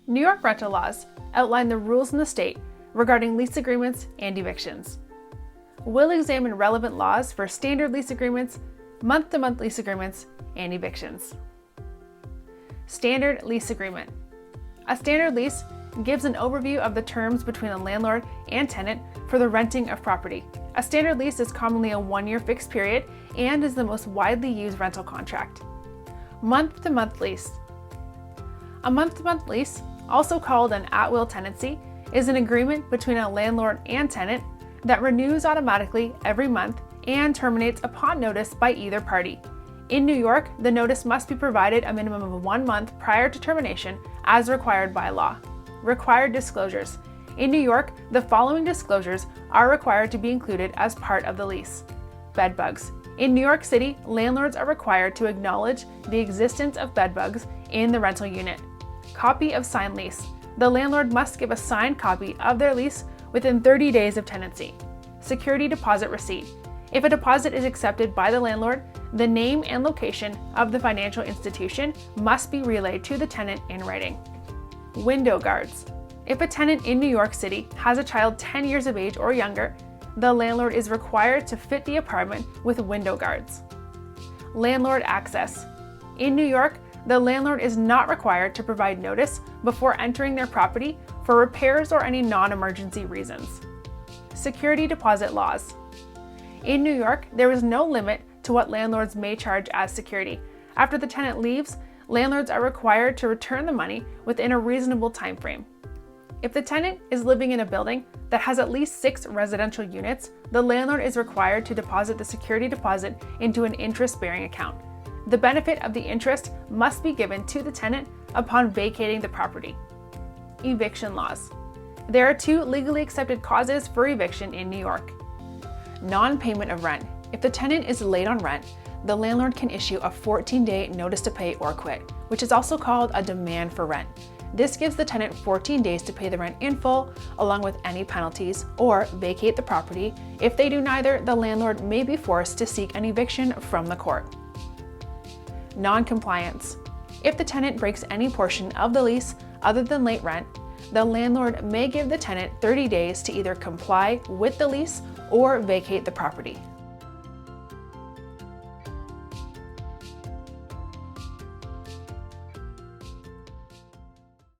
New York rental laws outline the rules in the state regarding lease agreements and evictions. We'll examine relevant laws for standard lease agreements, month-to-month lease agreements, and evictions. Standard lease agreement. A standard lease gives an overview of the terms between a landlord and tenant for the renting of property. A standard lease is commonly a one-year fixed period and is the most widely used rental contract. Month-to-month lease. A month-to-month lease, also called an at-will tenancy, is an agreement between a landlord and tenant that renews automatically every month and terminates upon notice by either party. In New York, the notice must be provided a minimum of 1 month prior to termination as required by law. Required disclosures. In New York, the following disclosures are required to be included as part of the lease. Bedbugs. In New York City, landlords are required to acknowledge the existence of bedbugs in the rental unit. Copy of signed lease. The landlord must give a signed copy of their lease within 30 days of tenancy. Security deposit receipt. If a deposit is accepted by the landlord, the name and location of the financial institution must be relayed to the tenant in writing. Window guards. If a tenant in New York City has a child 10 years of age or younger, the landlord is required to fit the apartment with window guards. LandLord Access. In New York, the landlord is not required to provide notice before entering their property for repairs or any non-emergency reasons. Security deposit laws. In New York, there is no limit to what landlords may charge as security. After the tenant leaves, landlords are required to return the money within a reasonable time frame. If the tenant is living in a building that has at least 6 residential units, the landlord is required to deposit the security deposit into an interest-bearing account. The benefit of the interest must be given to the tenant upon vacating the property. Eviction laws. There are 2 legally accepted causes for eviction in New York. Non-payment of rent. If the tenant is late on rent, the landlord can issue a 14-day notice to pay or quit, which is also called a demand for rent. This gives the tenant 14 days to pay the rent in full, along with any penalties, or vacate the property. If they do neither, the landlord may be forced to seek an eviction from the court. Non-compliance. If the tenant breaks any portion of the lease other than late rent, the landlord may give the tenant 30 days to either comply with the lease or vacate the property.